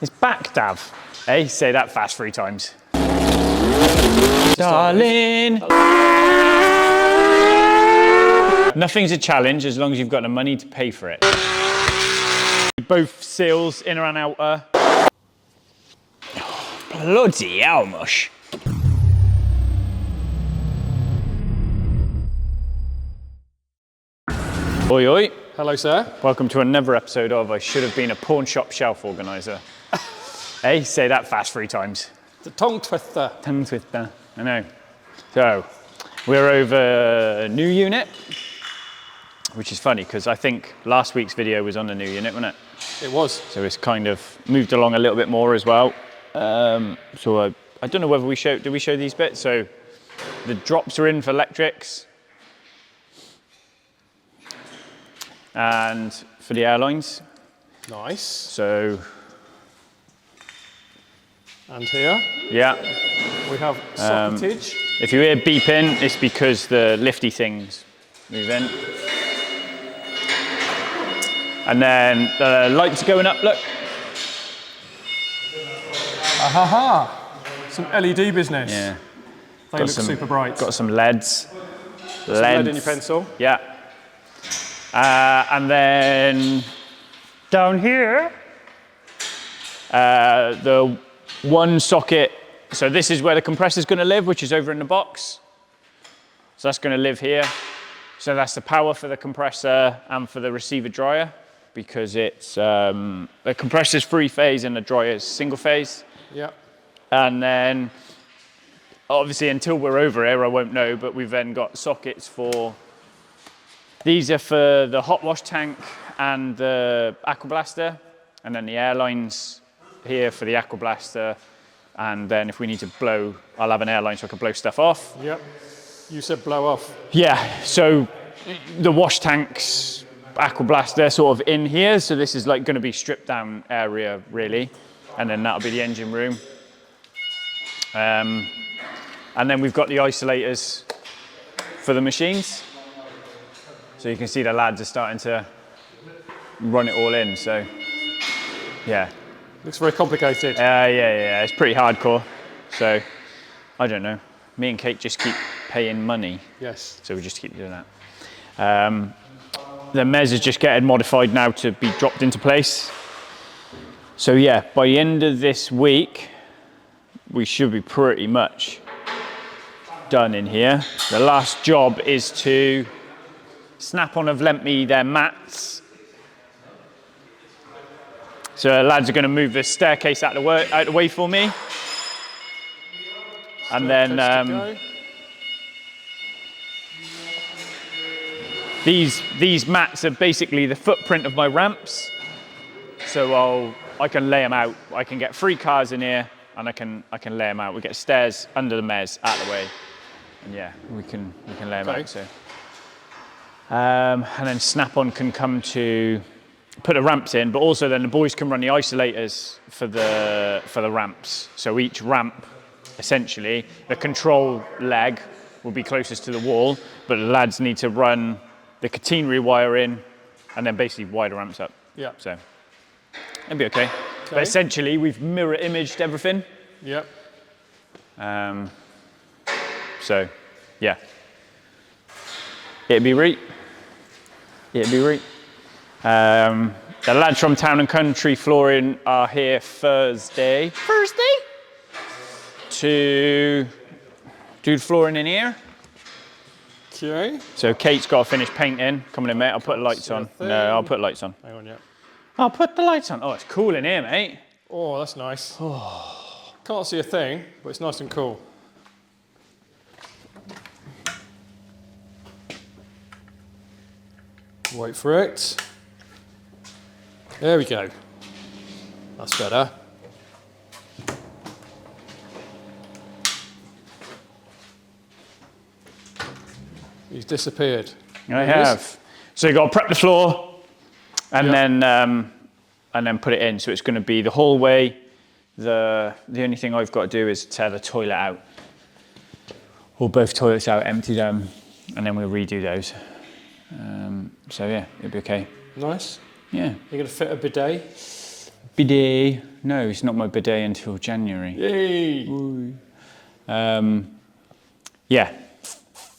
It's back, Dav. Hey, say that fast 3 times. Darling. Nothing's a challenge as long as you've got the money to pay for it. Both seals, inner and outer. Oh, bloody hell, mush. Oi, oi. Hello, sir. Welcome to another episode of I Should Have Been a Pawn Shop Shelf Organiser. Hey, say that fast 3 times. The tongue twister. Tongue twister, I know. So, we're over a new unit, which is funny because I think last week's video was on the new unit, wasn't it? It was. So it's kind of moved along a little bit more as well. So I don't know whether did we show these bits? So the drops are in for electrics. And for the airlines. Nice. So. And here. Yeah. We have socketage. If you hear beeping, it's because the lifty things move in. And then the lights are going up, look. Aha! Some LED business. Yeah. They look super bright. Got some LEDs. Some lead in your pencil. Yeah. And then down here, the one socket. So this is where the compressor's going to live, which is over in the box. So that's going to live here. So that's the power for the compressor and for the receiver dryer, because it's the compressor's 3-phase and the dryer's single phase. Yeah. And then obviously until we're over here, I won't know, but we've then got sockets for, these are for the hot wash tank and the aqua blaster, and then the airlines here for the aqua blaster. And then if we need to blow, I'll have an airline so I can blow stuff off. Yep. You said blow off. Yeah, so the wash tanks, aqua blast, they're sort of in here. So this is like going to be stripped down area really. And then that'll be the engine room. And then we've got the isolators for the machines. So you can see the lads are starting to run it all in, so yeah. Looks very complicated. Yeah, it's pretty hardcore. So, I don't know. Me and Kate just keep paying money. Yes. So we just keep doing that. The MES is just getting modified now to be dropped into place. So yeah, by the end of this week, we should be pretty much done in here. The last job is to Snap-on have lent me their mats. So the lads are going to move the staircase out of the way for me. And then these mats are basically the footprint of my ramps. So I can lay them out. I can get 3 cars in here and I can lay them out. We get stairs under the MES out of the way. And yeah, we can lay them out. So. And then Snap-on can come to put the ramps in, but also then the boys can run the isolators for the ramps. So each ramp, essentially, the control leg will be closest to the wall, but the lads need to run the catenary wire in and then basically wire the ramps up. Yeah. So it'll be okay. But essentially, we've mirror imaged everything. Yep. So yeah, it'll be right. The lads from Town and Country Flooring are here Thursday to do the flooring in here. Okay. So Kate's got to finish painting. Coming in, mate. I'll put lights on. No, I'll put lights on. Hang on, yeah. I'll put the lights on. Oh, it's cool in here, mate. Oh, that's nice. Can't see a thing, but it's nice and cool. Wait for it. There we go. That's better. He's disappeared. I have. So you've got to prep the floor and then put it in. So it's going to be the hallway. The only thing I've got to do is tear the toilet out. Or both toilets out, empty them, and then we'll redo those. So yeah, it'll be okay. Nice. Yeah. You're going to fit a bidet? Bidet. No, it's not my bidet until January. Yay! Yeah.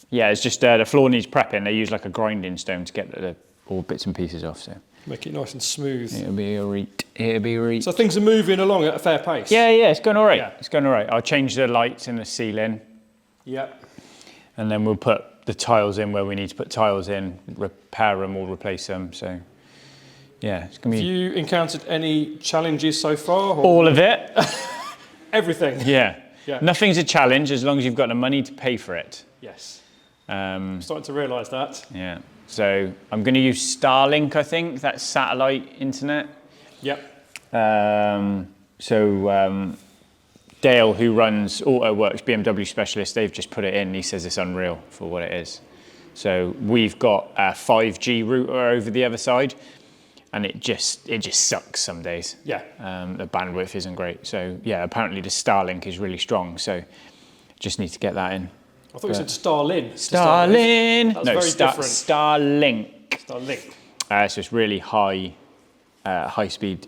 Yeah, it's just the floor needs prepping. They use like a grinding stone to get all bits and pieces off, so. Make it nice and smooth. It'll be a reet. It'll be a reet. So things are moving along at a fair pace? Yeah, it's going all right. Yeah. It's going all right. I'll change the lights in the ceiling. Yep. And then we'll put the tiles in where we need to put tiles in, repair them or replace them, so. Yeah, it's going to be... Have you encountered any challenges so far? Or? All of it. Everything? Yeah. Yeah. Nothing's a challenge as long as you've got the money to pay for it. Yes. I'm starting to realise that. Yeah. So I'm going to use Starlink, I think. That's satellite internet. Yep. Dale, who runs AutoWorks, BMW specialist, they've just put it in. He says it's unreal for what it is. So we've got a 5G router over the other side, and it just sucks some days. Yeah. The bandwidth isn't great. So yeah, apparently the Starlink is really strong. So just need to get that in. I thought you said Starlin. Starlin. That's No, very different. Starlink. Starlink. So it's really high-speed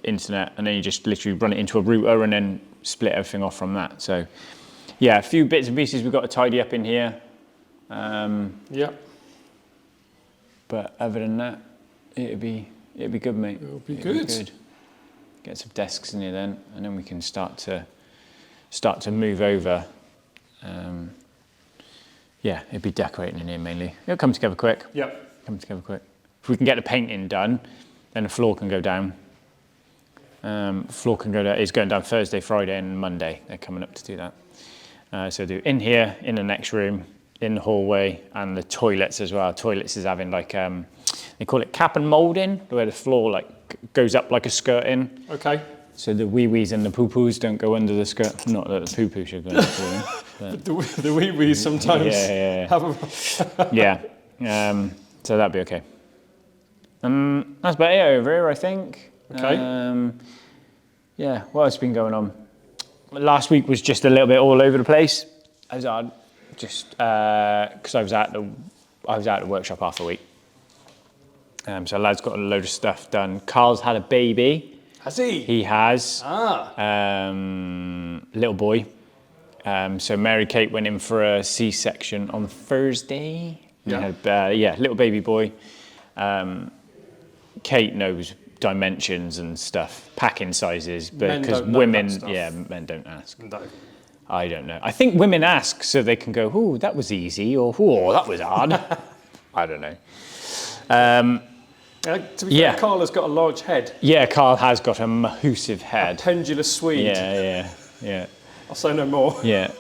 internet, and then you just literally run it into a router and then split everything off from that. So, yeah, a few bits and pieces we've got to tidy up in here. Yeah. But other than that, it'd be good, mate. It'll be good. Get some desks in here then, and then we can start to move over. Yeah, it'd be decorating in here mainly. It'll come together quick. Yep. Come together quick. If we can get the painting done, then the floor can go down. Floor can go down. It's going down Thursday, Friday, and Monday. They're coming up to do that. So do in here, in the next room, in the hallway, and the toilets as well. Toilets is having like they call it cap and moulding, where the floor like goes up like a skirting. Okay. So the wee-wees and the poo-poos don't go under the skirt. Not that the poo-poo should go under the The wee-wees sometimes have a... Yeah. So that'd be okay. That's about it over here, I think. Okay. Yeah, what else has been going on? Last week was just a little bit all over the place. I was on just because I was at the workshop half a week. So lad's got a load of stuff done. Carl's had a baby. Has he? He has. Little boy. So Mary Kate went in for a C-section on Thursday. Yeah. Had, little baby boy. Kate knows dimensions and stuff, packing sizes, but because women, men don't ask. No. I don't know. I think women ask so they can go, "Oh, that was easy," or "Oh, that was hard." I don't know. To be fair, Carl has got a large head. Yeah, Carl has got a massive head. A pendulous Swede. Yeah. I'll say no more. Yeah.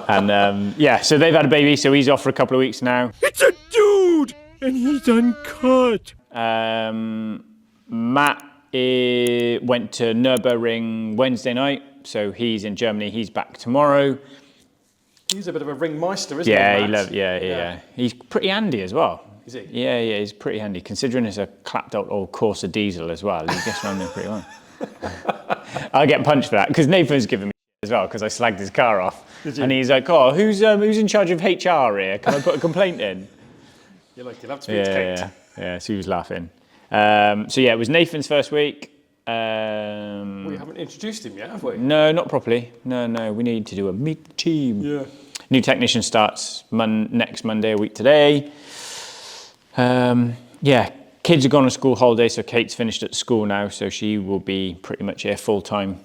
And so they've had a baby, so he's off for a couple of weeks now. It's a dude, and he's uncut. Matt went to Nürburgring Wednesday night, so he's in Germany. He's back tomorrow. He's a bit of a ringmeister, isn't he? Yeah. He's pretty handy as well. Is he? Yeah, he's pretty handy. Considering it's a clapped out old Corsa diesel as well, he gets around there pretty well. I get punched for that, because Nathan's given me as well, because I slagged his car off. And he's like, "Oh, who's in charge of HR here? Can I put a complaint in?" You're like, you'll have to speak to Kate. Yeah, so he was laughing. It was Nathan's first week. We haven't introduced him yet, have we? No, not properly. No, we need to do a meet the team. Yeah. New technician starts next Monday, a week today. Kids are gone on school holiday, so Kate's finished at school now, so she will be pretty much here full time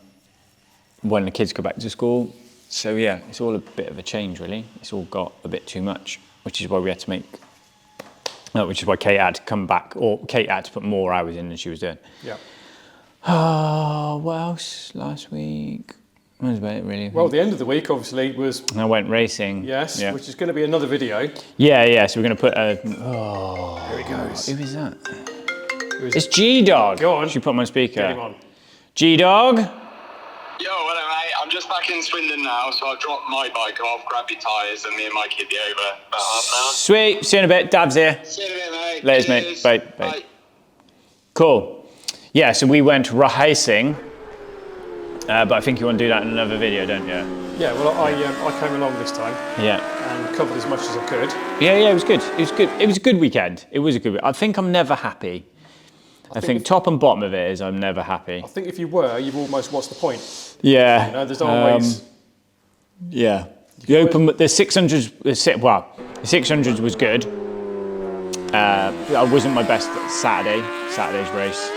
when the kids go back to school. So yeah, it's all a bit of a change really. It's all got a bit too much, which is why we had to which is why Kate had to come back, or Kate had to put more hours in than she was doing. Yeah. Oh, what else last week? That was about it really. Well, the end of the week obviously was... I went racing. Yes, yeah. which is going to be another video. Yeah, so we're going to put a... Here he goes. Who is that? It's G-Dog. Go on. Should we put him on speaker? Get him on. G-Dog? Yo, hello mate, I'm just back in Swindon now, so I'll drop my bike off, grab your tyres, and me and Mikey will be over about half an hour. Sweet, see you in a bit. Dab's here. See you in a bit, mate. Laters, mate. Bye. Cool. Yeah, so we went racing, but I think you want to do that in another video, don't you? Yeah, well, I came along this time. Yeah. And covered as much as I could. Yeah, it was good. It was good. It was a good weekend. It was a good weekend. I think I'm never happy. I think top and bottom of it is I'm never happy. I think if you were, you've almost, what's the point? Yeah. You know, there's always... Yeah. The 600s, well, the 600s was good. I wasn't my best at Saturday's race.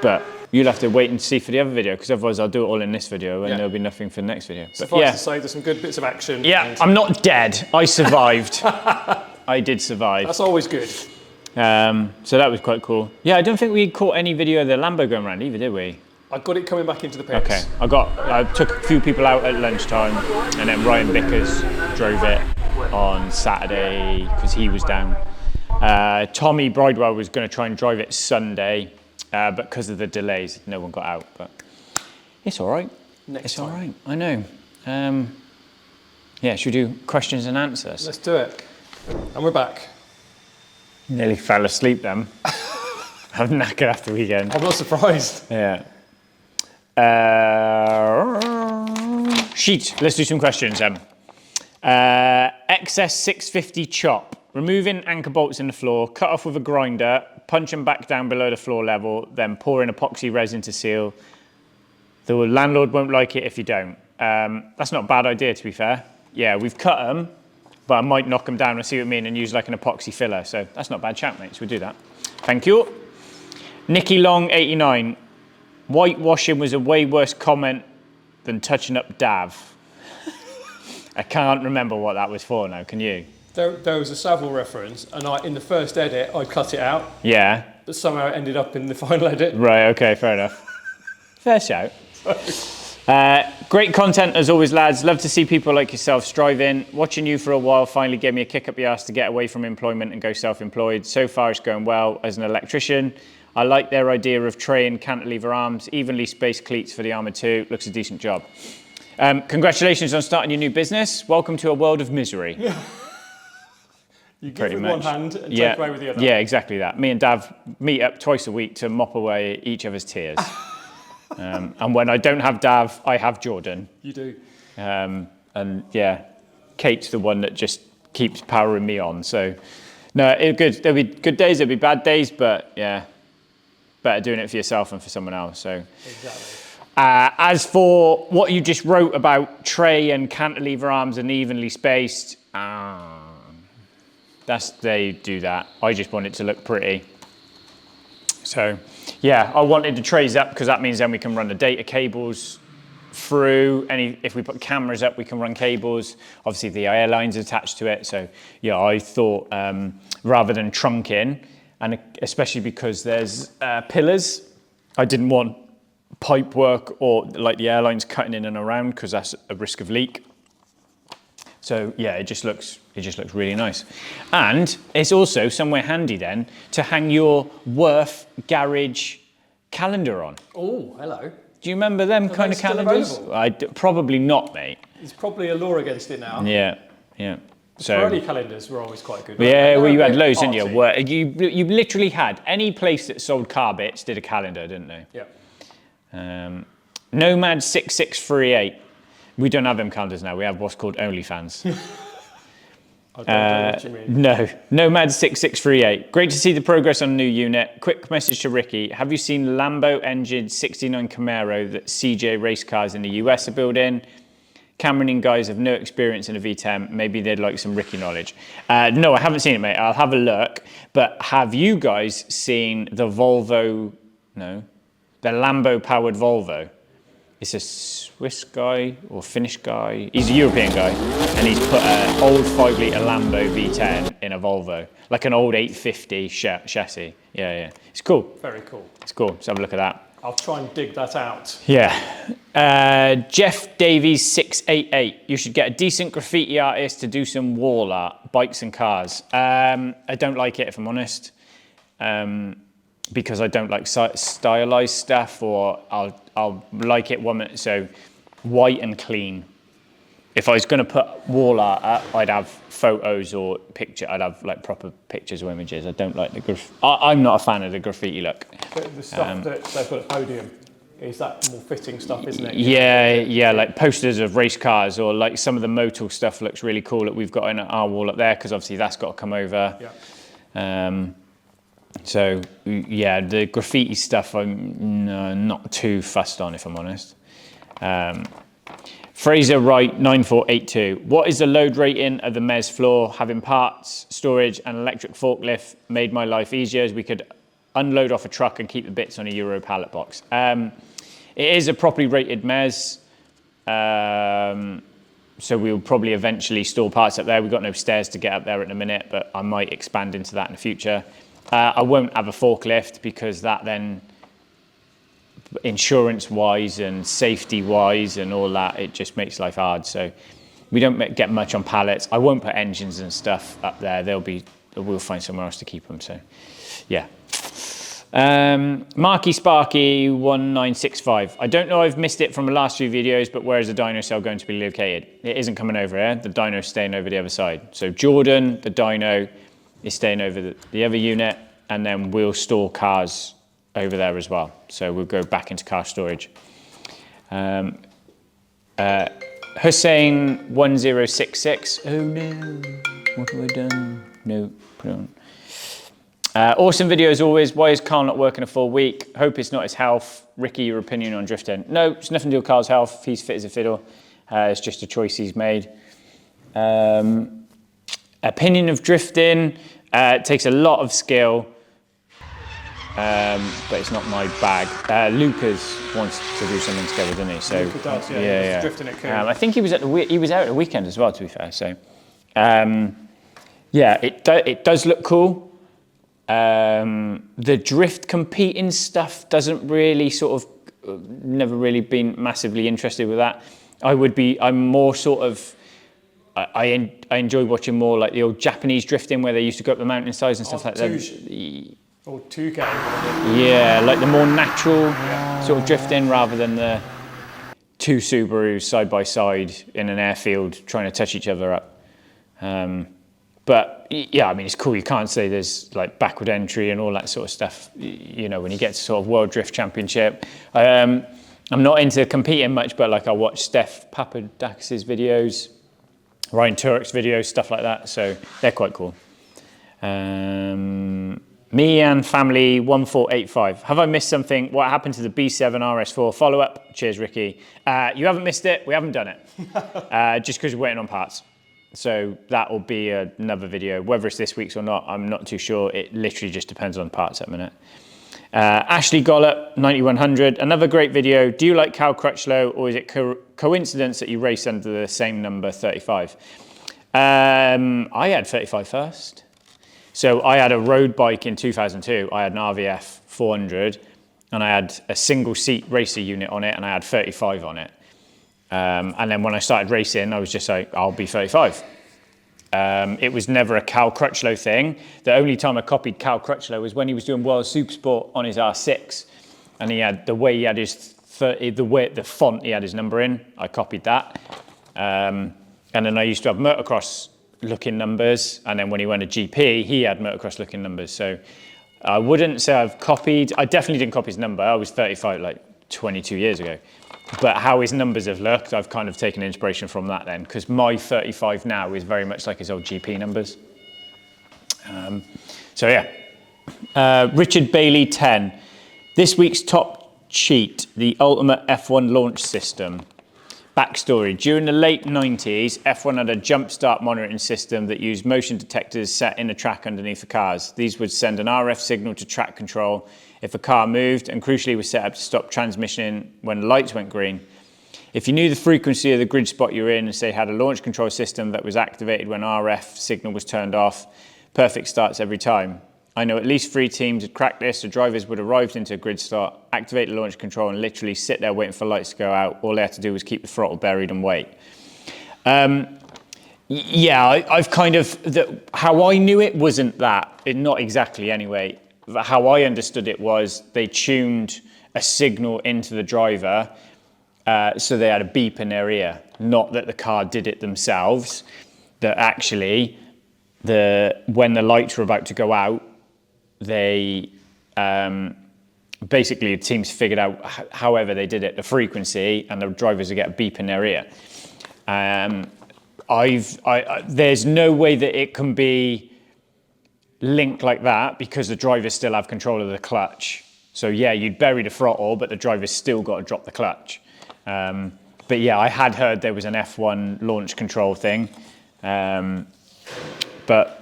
But you'll have to wait and see for the other video, because otherwise I'll do it all in this video and there'll be nothing for the next video. But suffice to say, there's some good bits of action. Yeah, I'm not dead. I survived. I did survive. That's always good. So that was quite cool. Yeah, I don't think we caught any video of the Lambo going around either, did we? I got it coming back into the pits. Okay, I took a few people out at lunchtime, and then Ryan Vickers drove it on Saturday because he was down. Tommy Bridewell was going to try and drive it Sunday, but because of the delays, no one got out. But it's all right. Next time. All right. I know. Yeah, should we do questions and answers? Let's do it. And we're back. Nearly fell asleep then. I'm knackered after the weekend. I'm not surprised. Yeah. Sheet. Let's do some questions then. XS650 chop. Removing anchor bolts in the floor, cut off with a grinder, punch them back down below the floor level, then pour in epoxy resin to seal. The landlord won't like it if you don't. That's not a bad idea, to be fair. Yeah, we've cut them, but I might knock them down and see what I mean and use like an epoxy filler. So that's not a bad chat, mate. So we'll do that. Thank you. Nicky Long 89. Whitewashing was a way worse comment than touching up Dav. I can't remember what that was for now, can you? There was a Savile reference, and in the first edit, I cut it out. Yeah. But somehow it ended up in the final edit. Right, okay, fair enough. Fair shout. Great content as always, lads. Love to see people like yourself striving. Watching you for a while finally gave me a kick up the arse to get away from employment and go self-employed. So far it's going well as an electrician. I like their idea of tray and cantilever arms, evenly spaced cleats for the armour too. Looks a decent job. Congratulations on starting your new business. Welcome to a world of misery. You give with one hand and take away with the other. Yeah, exactly that. Me and Dav meet up twice a week to mop away each other's tears. And when I don't have Dav, I have Jordan. You do. And yeah, Kate's the one that just keeps powering me on. So no, it's good. There'll be good days, there'll be bad days, but yeah, better doing it for yourself and for someone else. So exactly. As for what you just wrote about tray and cantilever arms and evenly spaced, they do that. I just want it to look pretty. So yeah, I wanted the trays up because that means then we can run the data cables through. If we put cameras up, we can run cables. Obviously the airline's attached to it. So yeah, I thought rather than trunking, and especially because there's pillars, I didn't want pipe work or like the airlines cutting in and around because that's a risk of leak. So yeah, it just looks really nice. And it's also somewhere handy then to hang your Worth garage calendar on. Oh, hello. Do you remember them kind of calendars? Probably not, mate. There's probably a law against it now. Yeah. So Ferrari calendars were always quite good. Yeah, well, you had loads, didn't you? You literally had any place that sold car bits did a calendar, didn't they? Yeah. Nomad 6638. We don't have them calendars now. We have what's called OnlyFans. I don't know what you mean. No, Nomad 6638. Great to see the progress on the new unit. Quick message to Ricky. Have you seen Lambo engine 69 Camaro that CJ race cars in the US are building? Cameron guys have no experience in a V10. Maybe they'd like some Ricky knowledge. No, I haven't seen it, mate. I'll have a look. But have you guys seen the Volvo? No, the Lambo powered Volvo. It's a Swiss guy or Finnish guy. He's a European guy, and he's put an old 5-litre Lambo V10 in a Volvo, like an old 850 chassis. Yeah. It's cool. Very cool. It's cool. Let's have a look at that. I'll try and dig that out. Yeah. Jeff Davies 688. You should get a decent graffiti artist to do some wall art, bikes and cars. I don't like it, if I'm honest. Because I don't like stylized stuff, or I'll like it one minute, so white and clean. If I was going to put wall art up, I'd have photos or I'd have like proper pictures or images. I don't like the I'm not a fan of the graffiti look. The stuff that they put at podium, is that more fitting stuff, isn't it? Yeah, like posters of race cars, or like some of the MoTeC stuff looks really cool that we've got in our wall up there, because obviously that's got to come over. Yeah. So yeah, the graffiti stuff I'm not too fussed on, if I'm honest. Fraser Wright 9482. What is the load rating of the MES floor? Having parts, storage and electric forklift made my life easier as we could unload off a truck and keep the bits on a Euro pallet box. It is a properly rated MES. So we'll probably eventually store parts up there. We've got no stairs to get up there at the minute, but I might expand into that in the future. I won't have a forklift because that then, insurance-wise and safety-wise and all that, it just makes life hard. So we don't get much on pallets. I won't put engines and stuff up there. We'll find somewhere else to keep them. So, yeah. Marky Sparky 1965. I don't know, I've missed it from the last few videos, but where is the dyno cell going to be located? It isn't coming over here. The dyno's staying over the other side. So Jordan, the dyno, is staying over the other unit, and then we'll store cars over there as well. So we'll go back into car storage. Hussein 1066. Oh no, what have I done? No, put it on. Awesome video as always. Why is Carl not working a full week? Hope it's not his health. Ricky, your opinion on drifting? No, it's nothing to do with Carl's health. He's fit as a fiddle. It's just a choice he's made. Opinion of drifting. It takes a lot of skill, but it's not my bag. Lucas wants to do something together, doesn't he? So Lucas does, yeah. He's drifting at Coombe. I think he was out at the weekend as well, to be fair. So yeah, it does look cool. The drift competing stuff doesn't really never really been massively interested with that. I'm more sort of, I enjoy watching more like the old Japanese drifting where they used to go up the mountainsides and stuff like that. Or 2K. Yeah, like the more natural sort of drifting rather than the two Subarus side by side in an airfield trying to touch each other up. But yeah, I mean, it's cool. You can't say there's like backward entry and all that sort of stuff, you know, when you get to sort of World Drift Championship. I'm not into competing much, but like I watch Steph Papadakis' videos, Ryan Turek's videos, stuff like that. So they're quite cool. Me and family 1485. Have I missed something? What happened to the B7 RS4 follow-up? Cheers, Ricky. You haven't missed it. We haven't done it. Just because we're waiting on parts. So that will be another video. Whether it's this week's or not, I'm not too sure. It literally just depends on parts at the minute. Ashley Gollop, 9100. Another great video. Do you like Cal Crutchlow, or is it coincidence that you race under the same number, 35? I had 35 first. So I had a road bike in 2002. I had an RVF 400, and I had a single seat racer unit on it, and I had 35 on it. And then when I started racing, I was just like, I'll be 35. It was never a Cal Crutchlow thing. The only time I copied Cal Crutchlow was when he was doing World Supersport on his R6, and he had the way he had his the font he had his number in. I copied that, and then I used to have motocross looking numbers, and then when he went to GP, he had motocross looking numbers. So I wouldn't say I've copied. I definitely didn't copy his number. I was 35 like 22 years ago. But how his numbers have looked, I've kind of taken inspiration from that then, because my 35 now is very much like his old GP numbers. So yeah. Richard Bailey 10. This week's top cheat, the ultimate F1 launch system. Backstory, during the late 90s, F1 had a jump start monitoring system that used motion detectors set in a track underneath the cars. These would send an RF signal to track control if a car moved, and crucially was set up to stop transmission when lights went green. If you knew the frequency of the grid spot you were in and say had a launch control system that was activated when RF signal was turned off, perfect starts every time. I know at least 3 teams had cracked this. The drivers would have arrived into a grid start, activate the launch control, and literally sit there waiting for lights to go out. All they had to do was keep the throttle buried and wait. Yeah, I've kind of, how I knew it wasn't that, not exactly anyway. How I understood it was they tuned a signal into the driver so they had a beep in their ear. Not that the car did it themselves, that actually when the lights were about to go out, they basically the teams figured out however they did it, the frequency, and the drivers would get a beep in their ear. There's no way that it can be link like that because the drivers still have control of the clutch. So yeah, you'd bury the throttle, but the driver's still got to drop the clutch. But yeah, I had heard there was an F1 launch control thing, but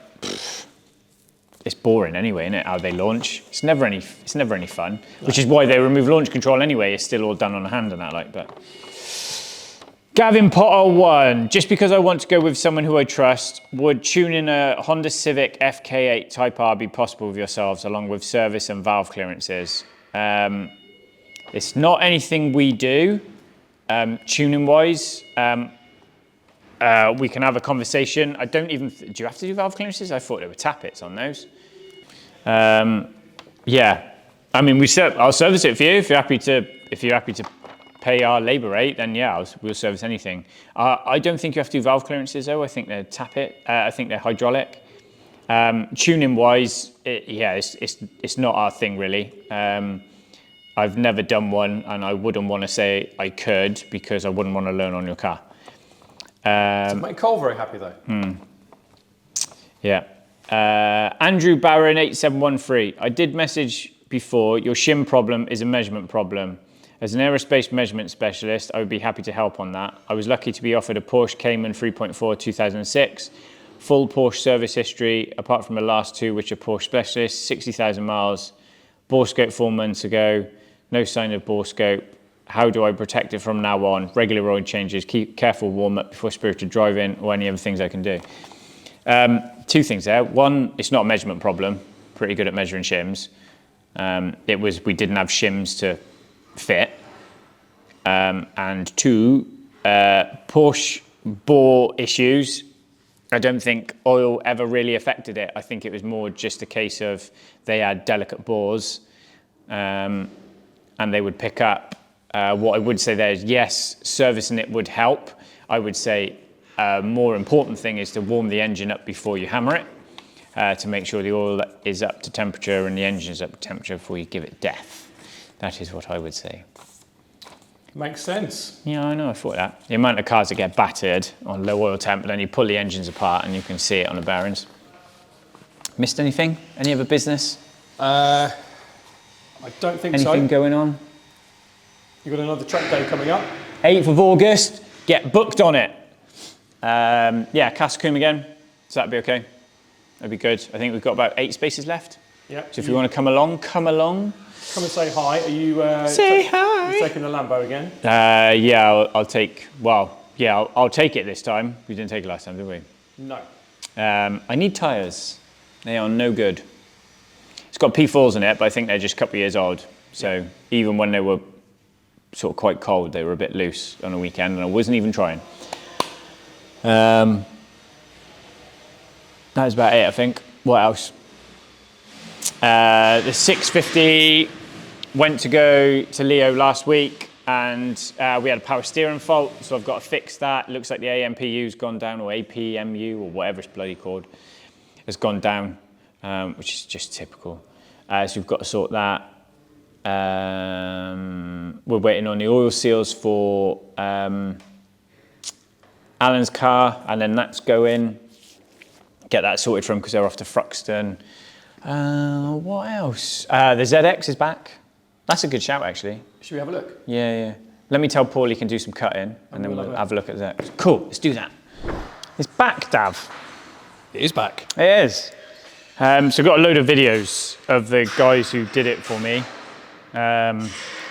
it's boring anyway, isn't it? How they launch? It's never any fun. Which is why they remove launch control anyway. It's still all done on the hand and that, like. But Gavin Potter 1. Just because I want to go with someone who I trust, would tuning a Honda Civic FK8 Type R be possible with yourselves, along with service and valve clearances? It's not anything we do, tuning wise. We can have a conversation. I don't even, do you have to do valve clearances? I thought there were tappets on those. Yeah, I mean, I'll service it for you if you're happy to pay our labour rate. Then yeah, we'll service anything. I don't think you have to do valve clearances though. I think they're tappet. I think they're hydraulic. Tuning wise, it's not our thing really. I've never done one, and I wouldn't want to say I could because I wouldn't want to learn on your car. To make Cole very happy though. Yeah. Andrew Barron 8713. I did message before. Your shim problem is a measurement problem. As an aerospace measurement specialist, I would be happy to help on that. I was lucky to be offered a Porsche Cayman 3.4 2006. Full Porsche service history, apart from the last two, which are Porsche specialists, 60,000 miles. Bore scope 4 months ago. No sign of bore scope. How do I protect it from now on? Regular oil changes, keep careful warm up before spirited driving, or any other things I can do. Two things there. One, it's not a measurement problem. Pretty good at measuring shims. We didn't have shims to fit. And two, Porsche bore issues. I don't think oil ever really affected it. I think it was more just a case of they had delicate bores, and they would pick up. What I would say there is, yes, servicing it would help. I would say a more important thing is to warm the engine up before you hammer it, to make sure the oil is up to temperature and the engine is up to temperature before you give it death. That is what I would say. Makes sense. Yeah, I know, I thought that. The amount of cars that get battered on low oil temp, and then you pull the engines apart and you can see it on the bearings. Missed anything? Any other business? I don't think so. Anything going on? You've got another track day coming up. 8th of August, get booked on it. Yeah, Cascum again, so that'd be okay. That'd be good. I think we've got about 8 spaces left. Yeah. So if you want to come along, come along. Come and say hi. Are you say hi? You taking the Lambo again? Yeah, I'll take, well, yeah, I'll take it this time. We didn't take it last time, did we? No. I need tyres. They are no good. It's got P4s in it, but I think they're just a couple of years old. So even when they were sort of quite cold, they were a bit loose on a weekend, and I wasn't even trying. That is about it, I think. What else? The 650 went to go to Leo last week, and we had a power steering fault, so I've got to fix that. It looks like the AMPU's gone down, or APMU, or whatever it's bloody called, has gone down, which is just typical. So we've got to sort that. We're waiting on the oil seals for Alan's car, and then that's going. Get that sorted for him because they're off to Thruxton. What else? The ZX is back. That's a good shout, actually. Should we have a look? Yeah. Let me tell Paul he can do some cutting, and then we'll have a look at the ZX. Cool, let's do that. It's back, Dav. It is back. It is. So I've got a load of videos of the guys who did it for me.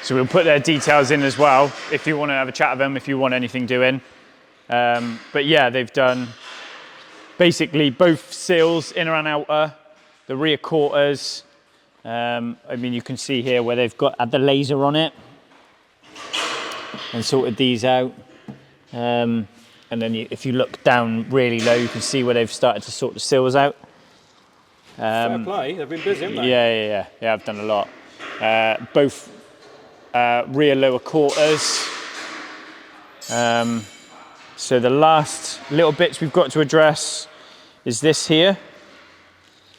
So we'll put their details in as well, if you want to have a chat with them, if you want anything doing. But yeah, they've done basically both seals, inner and outer, the rear quarters. I mean, you can see here where they've had the laser on it and sorted these out. And then if you look down really low, you can see where they've started to sort the seals out. Fair play, they've been busy, haven't they? Yeah, I've done a lot. Both rear lower quarters. So the last little bits we've got to address is this here.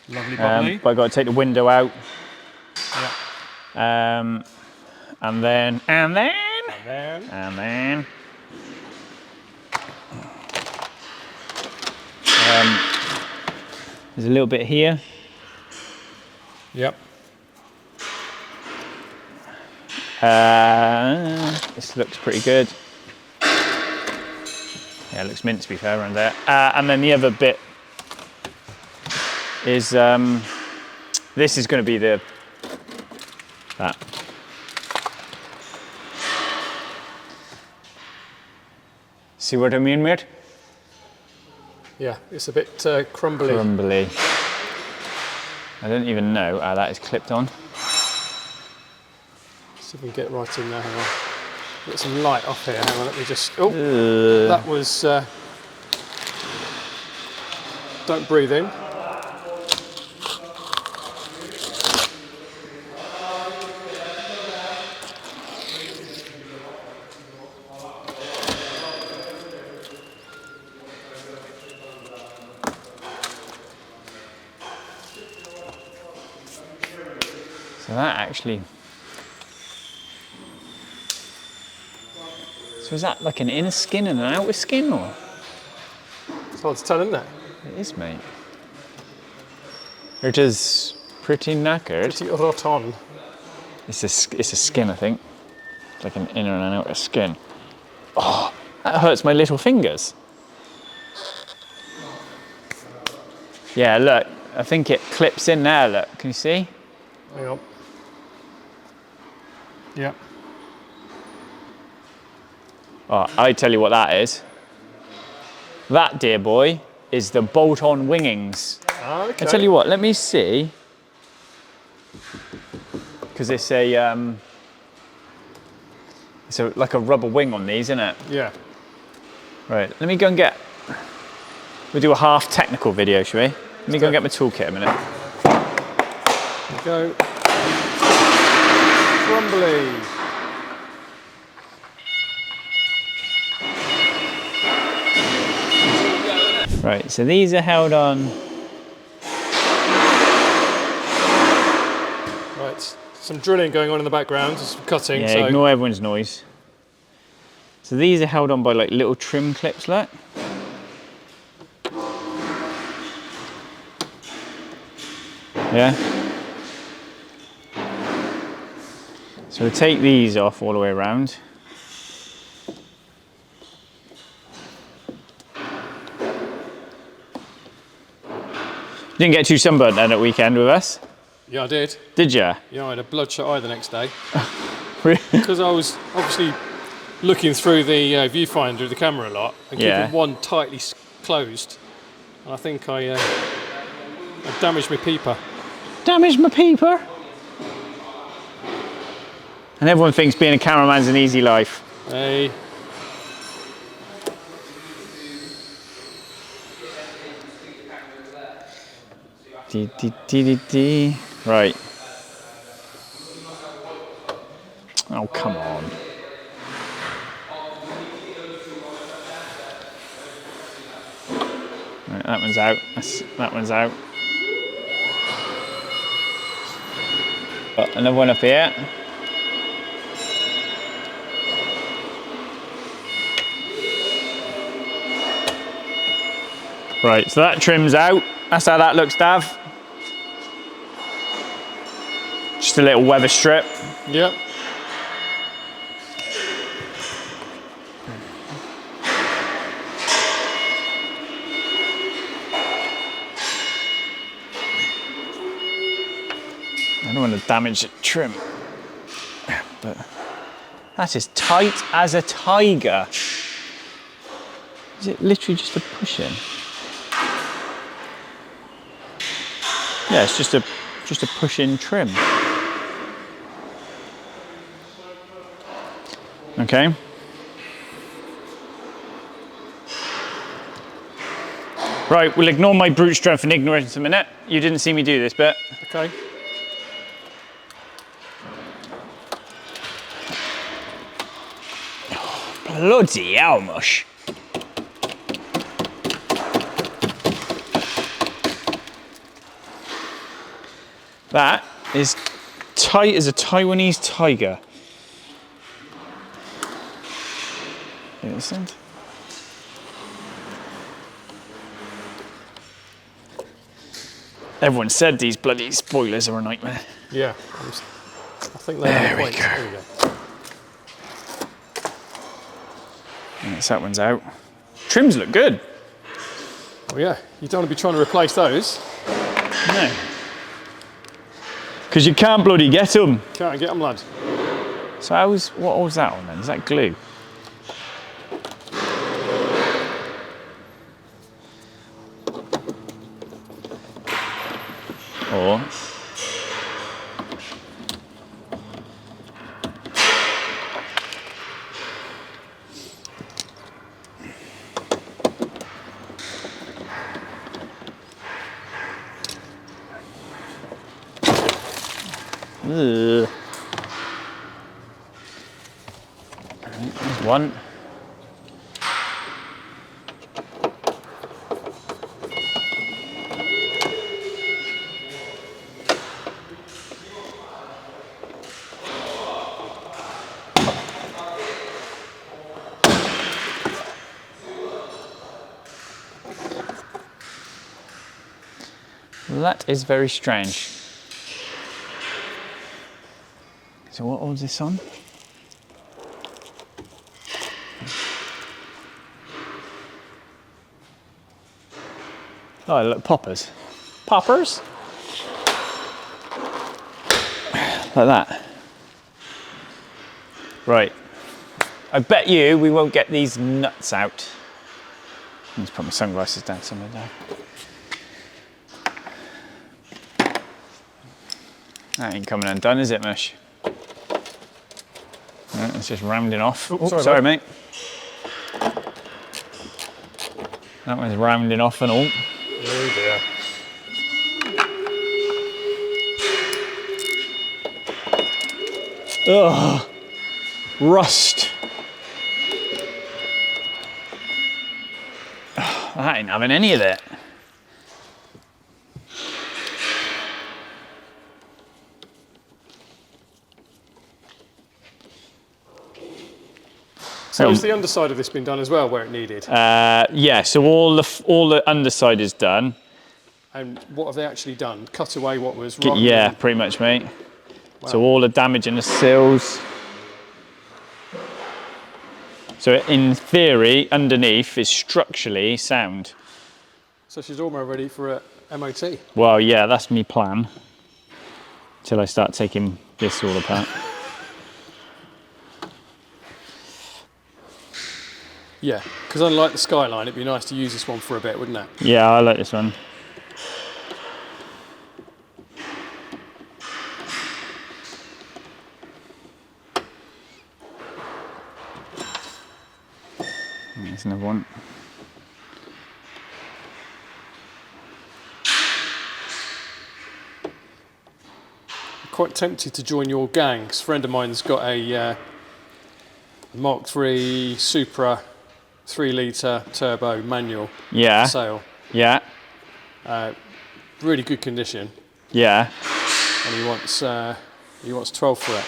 Lovely bubbly. But I've got to take the window out. Yeah. And then. There's a little bit here. Yep. This looks pretty good. Yeah, it looks mint to be fair around there. And then the other bit is this is going to be that. See what I mean, mate? Yeah, it's a bit crumbly. Crumbly. I don't even know how that is clipped on. See if we can get right in there. Hang on. Get some light off here. Hang on, let me just. Oh, that was. Don't breathe in. So that actually. So is that like an inner skin and an outer skin, or? It's hard to tell, isn't it? It is, mate. It is pretty knackered. Pretty rot on. It's a skin, I think. It's like an inner and an outer skin. Oh, that hurts my little fingers. Yeah, look. I think it clips in there, look. Can you see? Hang on. Yeah. Oh, I tell you what that is. That, dear boy, is the bolt-on wingings. Okay. I tell you what, let me see. Because it's like a rubber wing on these, isn't it? Yeah. Right, let me go and get. We'll do a half technical video, shall we? Let me go and get my toolkit a minute. There we go. Crumbly. Right, so these are held on. Right, some drilling going on in the background, some cutting. Yeah, so. ignore everyone's noise. So these are held on by like little trim clips, look. Yeah. So we'll take these off all the way around. Didn't get too sunburnt then at weekend with us, Yeah, I did. did ya? Yeah, I had a bloodshot eye the next day. Really? Because I was obviously looking through the viewfinder of the camera a lot and Yeah. keeping one tightly closed. And I think I damaged my peeper. Damaged my peeper. And everyone thinks being a cameraman's an easy life. Hey. Right. Oh, come on. Right, that one's out. That one's out. Got another one up here. Right, so that trim's out. That's how that looks, Dav. Just a little weather strip. Yep. I don't want to damage the trim, but that's as tight as a tiger. Is it literally just a push-in? Yeah, it's just a push-in trim. Okay. Right, we'll ignore my brute strength and ignorance a minute. You didn't see me do this bit. Okay. Bloody hell, mush. That is tight as a Taiwanese tiger. You understand? Everyone said these bloody spoilers are a nightmare. Yeah. I think they have a point. There we go. Yes, that one's out. Trims look good. Well, yeah, you don't want to be trying to replace those. No. Because you can't bloody get them. Can't get them, lad. So what was that on then? Is that glue? Or there's one. That is very strange. So what was this on? Oh, look, poppers. Poppers? Like that. Right. I bet you we won't get these nuts out. Let's put my sunglasses down somewhere down. That ain't coming undone, is it, Mush? Right, it's just rounding off. Oh, sorry, mate. That one's rounding off and all. Oh dear. Ugh. Rust. Ugh, I ain't having any of that. So has the underside of this been done as well where it needed? Yeah, so all the underside is done. And what have they actually done? Cut away what was wrong? Yeah, pretty much, mate. Wow. So all the damage in the sills. So in theory, underneath is structurally sound. So she's almost ready for a MOT. Well, yeah, that's my plan. Till I start taking this all apart. Yeah, because unlike the Skyline, it'd be nice to use this one for a bit, wouldn't it? Yeah, I like this one. There's another one. Quite tempted to join your gang, 'cause a friend of mine's got a Mark III Supra 3-litre turbo manual Yeah. for sale. Yeah. Really good condition, Yeah. and he wants 12 for it.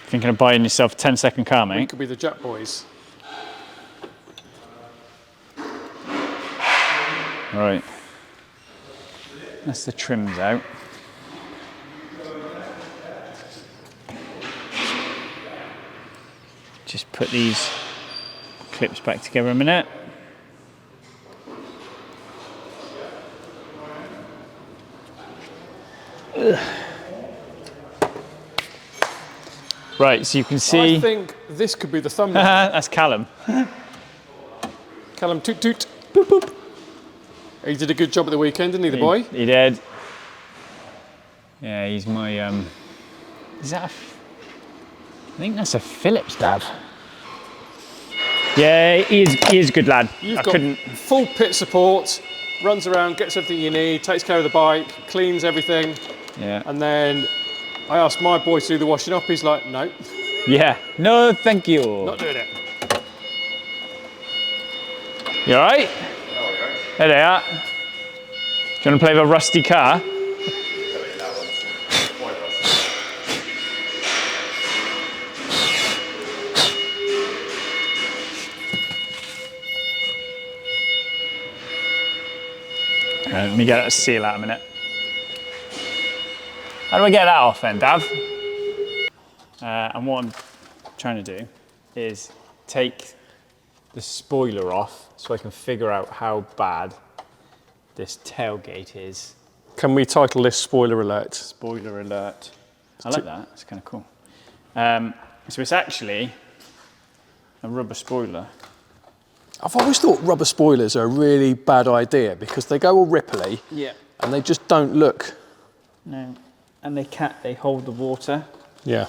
Thinking of buying yourself a 10-second car, It mate? could be the Jack Boys. Right. That's the trims out. Just put these clips back together a minute. Ugh. Right, so you can see. I think this could be the thumbnail. That's Callum. Callum toot toot. Boop boop. He did a good job at the weekend, didn't he, the boy? He did. Yeah, he's my. Is that? I think that's a Phillips, Dad. Yeah, he is a good lad. You've got full pit support, runs around, gets everything you need, takes care of the bike, cleans everything. Yeah. And then I asked my boy to do the washing up. He's like, no, Yeah. No, thank you. not doing it. You all right? There they are. Do you want to play with a rusty car? Let me get that seal out a minute. How do I get that off then, Dav? And what I'm trying to do is take the spoiler off so I can figure out how bad this tailgate is. Can we title this Spoiler Alert? Spoiler alert. I like that, it's kind of cool. So it's actually a rubber spoiler. I've always thought rubber spoilers are a really bad idea because they go all ripply and they just don't look. No, and they hold the water. Yeah.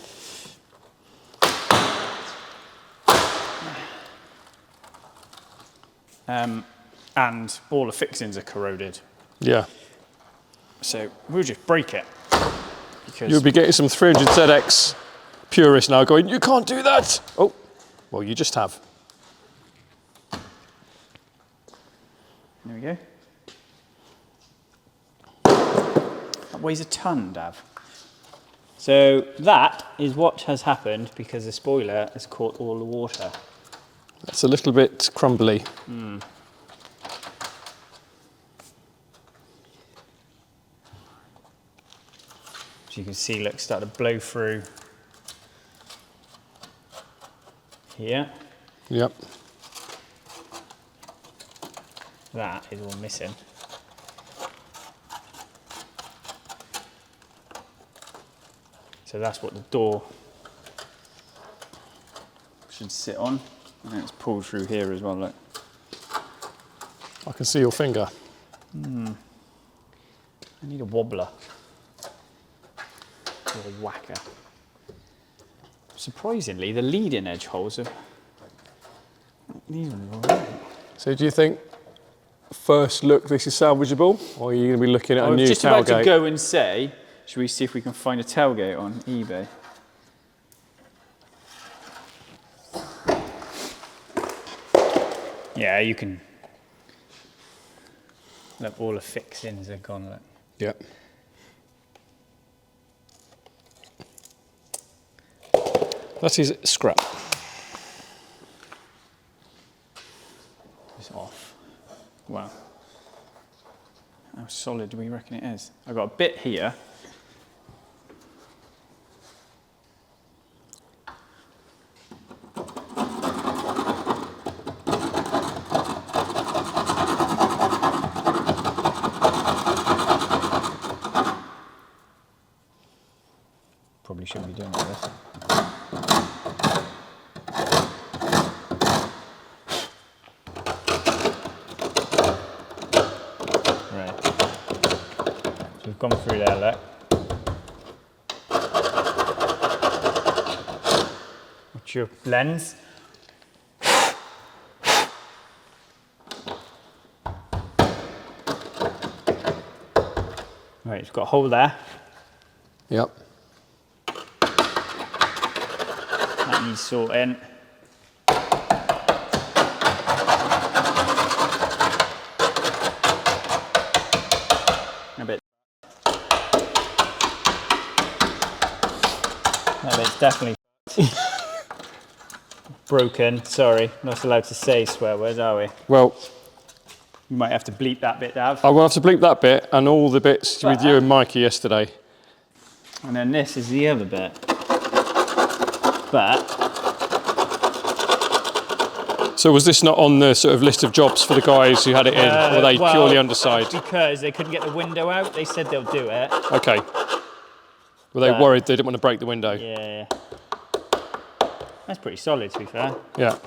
And all the fixings are corroded. Yeah. So we'll just break it. Because You'll be getting some 300ZX purists now going, you can't do that. Oh, well, you just have. There we go. That weighs a ton, Dav. So that is what has happened because the spoiler has caught all the water. That's a little bit crumbly. So you can see, look, start to blow through here. Yep. That is all missing. So that's what the door should sit on. And it's pulled through here as well, look. I can see your finger. I need a wobbler. Or a whacker. Surprisingly, the leading edge holes are even alright. So do you think, first look, this is salvageable? Or are you going to be looking at a new tailgate? I was just about to go and say, should we see if we can find a tailgate on eBay? Yeah, you can. Look, all the fixings are gone, look. Yep. That is scrap. It's off. Wow. How solid do we reckon it is? I've got a bit here. Probably shouldn't be doing all this. Right. So we've gone through there, look. What's your lens? Right, it's got a hole there. Yep. That needs sorting. A bit. That bit's definitely broken. Sorry, not allowed to say swear words, are we? Well, You might have to bleep that bit, Dav. I will have to bleep that bit and all the bits with you and Mikey yesterday. And then this is the other bit. But So was this not on the sort of list of jobs for the guys who had it in? Or were they purely underside? Because they couldn't get the window out. They said they'll do it. Okay. Were they worried they didn't want to break the window? Yeah. That's pretty solid, to be fair. Yeah.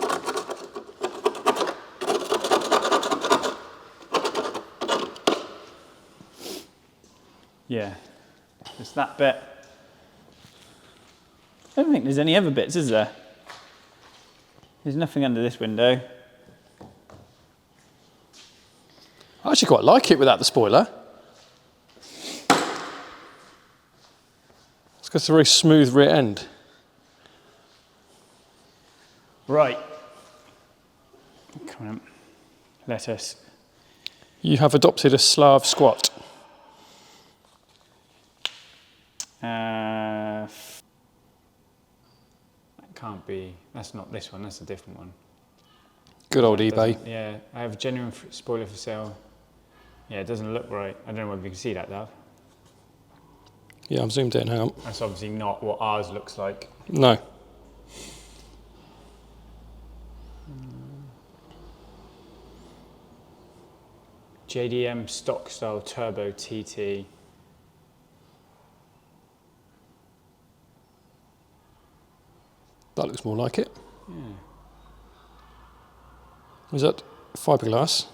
Yeah. Just that bit. I don't think there's any other bits, is there? There's nothing under this window. I actually quite like it without the spoiler. It's got a very smooth rear end. Right. Come on. Let us. You have adopted a Slav squat. That can't be. That's not this one. That's a different one. Good old That eBay. doesn't- Yeah, I have a genuine spoiler for sale. Yeah, it doesn't look right. I don't know whether you can see that, Dav. Yeah, I'm zoomed in, hang on. That's obviously not what ours looks like. No. JDM stock style turbo TT. That looks more like it. Yeah. Is that fiberglass?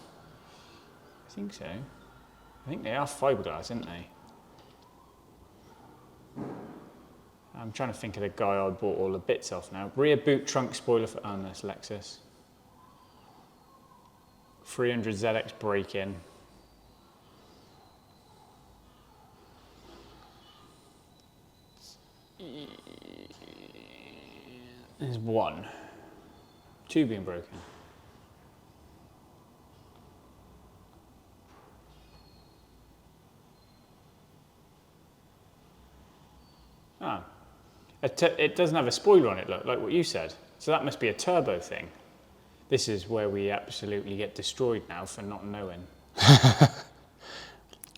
I think so. I think they are fiberglass, aren't they? I'm trying to think of the guy I bought all the bits off now. Rear boot trunk spoiler for, oh no, it's Lexus. 300ZX brake-in. There's one. Two being broken. Ah. It doesn't have a spoiler on it, look, like what you said. So that must be a turbo thing. This is where we absolutely get destroyed now for not knowing.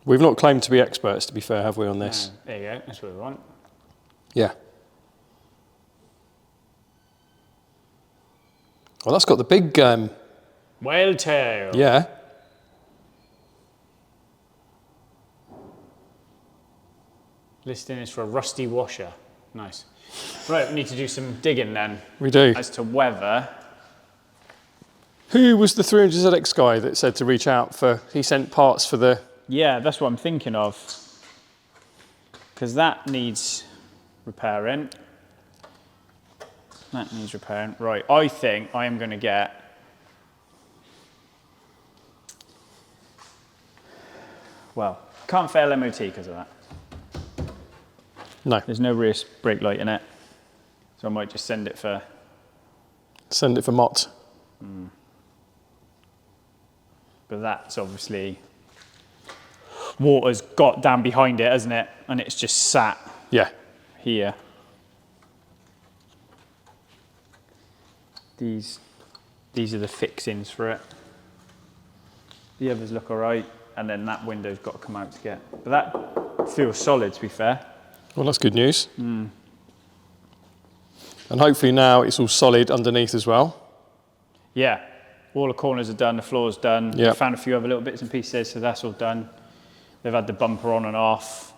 We've not claimed to be experts, to be fair, have we, on this? There you go, that's what we want. Yeah. Well, that's got the big... Whale tail. Yeah. Listing is for a rusty washer. Nice. Right, we need to do some digging then. We do. As to whether... Who was the 300ZX guy that said to reach out for... He sent parts for the... Yeah, that's what I'm thinking of. Because that needs repairing. That needs repairing. Right, I think I am going to get... Well, can't fail MOT because of that. No. There's no rear brake light in it. So I might just send it for... Send it for MOT. But that's obviously... Water's got down behind it, hasn't it? And it's just sat Yeah. here. These are the fixings for it. The others look all right, and then that window's got to come out to get. But that feels solid, to be fair. Well, that's good news. And hopefully now it's all solid underneath as well. Yeah, all the corners are done, the floor's done. Yep. I found a few other little bits and pieces, so that's all done. They've had the bumper on and off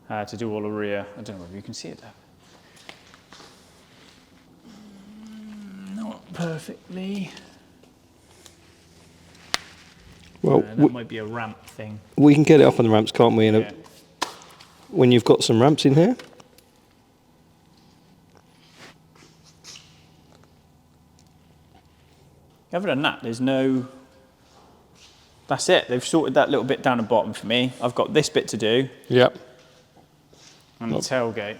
to do all the rear. I don't know if you can see it there. Not perfectly. Well, That might be a ramp thing. we can get it up on the ramps, can't we? Yeah. When you've got some ramps in here. Other than that, there's no... That's it. They've sorted that little bit down the bottom for me. I've got this bit to do. Yep. And the tailgate.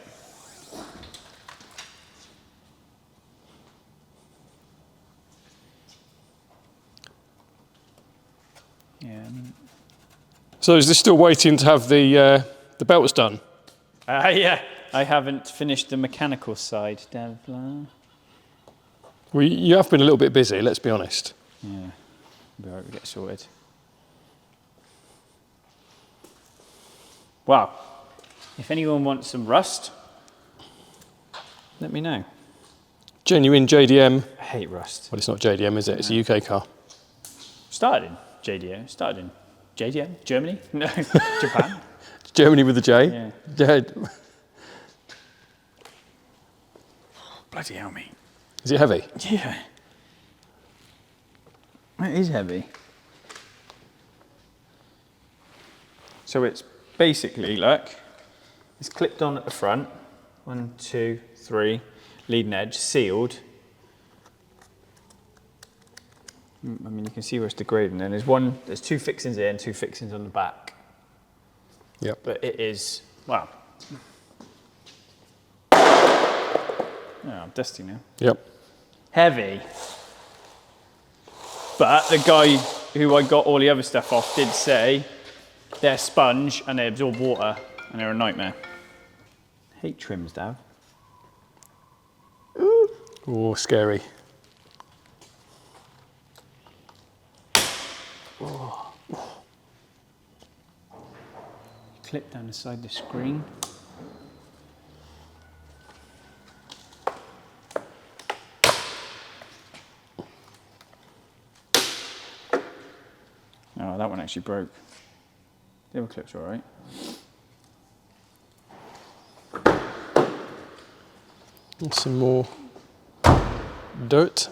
Yeah. So is this still waiting to have the belts done? Yeah. I haven't finished the mechanical side, Devla. Well, you have been a little bit busy, let's be honest. Yeah. Be alright, we get sorted. Well, if anyone wants some rust, let me know. Genuine JDM. I hate rust. Well, it's not JDM, is it? It's a UK car. Started in JDM. Started in JDM? Germany? No, Japan. Germany with a J. Yeah. Dead. Bloody hell, mate. Is it heavy? Yeah. It is heavy. So it's basically, look, it's clipped on at the front. 1, 2, 3, leading edge, sealed. I mean, you can see where it's degrading. And there's two fixings here and two fixings on the back. Yep. But it is, well. Oh, I'm dusty now. Yep. Heavy. But the guy who I got all the other stuff off did say they're sponge and they absorb water and they're a nightmare. Hate trims, Dav. Oh, scary. clip down the side of the screen. Oh, that one actually broke. The other clip's all right. And some more dirt.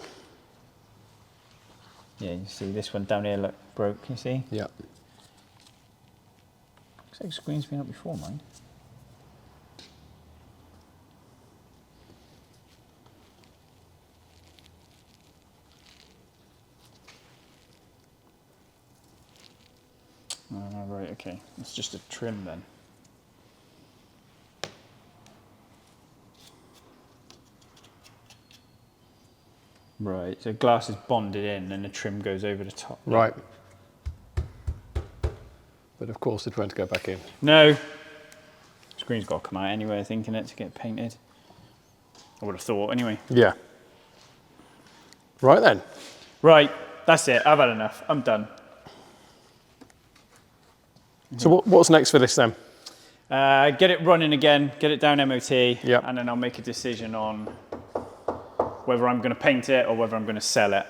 Yeah, you see this one down here, look, broke, you see? Yeah. Looks like the screen's been up before, mine. Oh, right, okay. It's just a trim then. Right, so glass is bonded in and the trim goes over the top. Right. But of course it won't go back in. No. Screen's got to come out anyway, I think, innit, to get painted. I would have thought, anyway. Yeah. Right then. Right, that's it. I've had enough. I'm done. So what's next for this then? Get it running again, get it down MOT, Yep. and then I'll make a decision on whether I'm going to paint it or whether I'm going to sell it.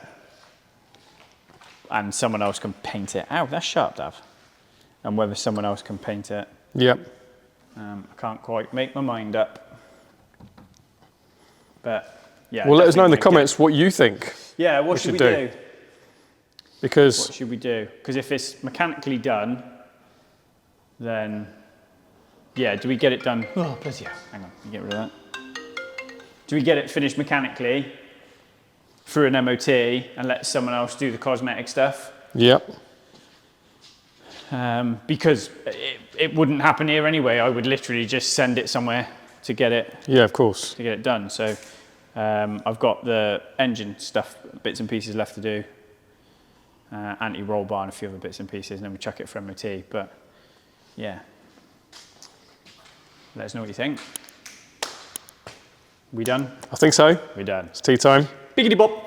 And someone else can paint it. Ow, that's sharp, Dav. And whether someone else can paint it. Yep. I can't quite make my mind up. But, yeah. Well, let us know in the comments what you think. Yeah, what should we do? Because... What should we do? Because if it's mechanically done, then... Yeah, do we get it done? Oh, bloody hell. Hang on, you get rid of that. Do we get it finished mechanically through an MOT and let someone else do the cosmetic stuff? Yep. Because it wouldn't happen here anyway. I would literally just send it somewhere to get it. Yeah, of course. To get it done. So I've got the engine stuff, bits and pieces left to do. Anti-roll bar and a few other bits and pieces, and then we chuck it for MOT. But yeah, let us know what you think. We done? I think so. We done. It's tea time. Biggity bop.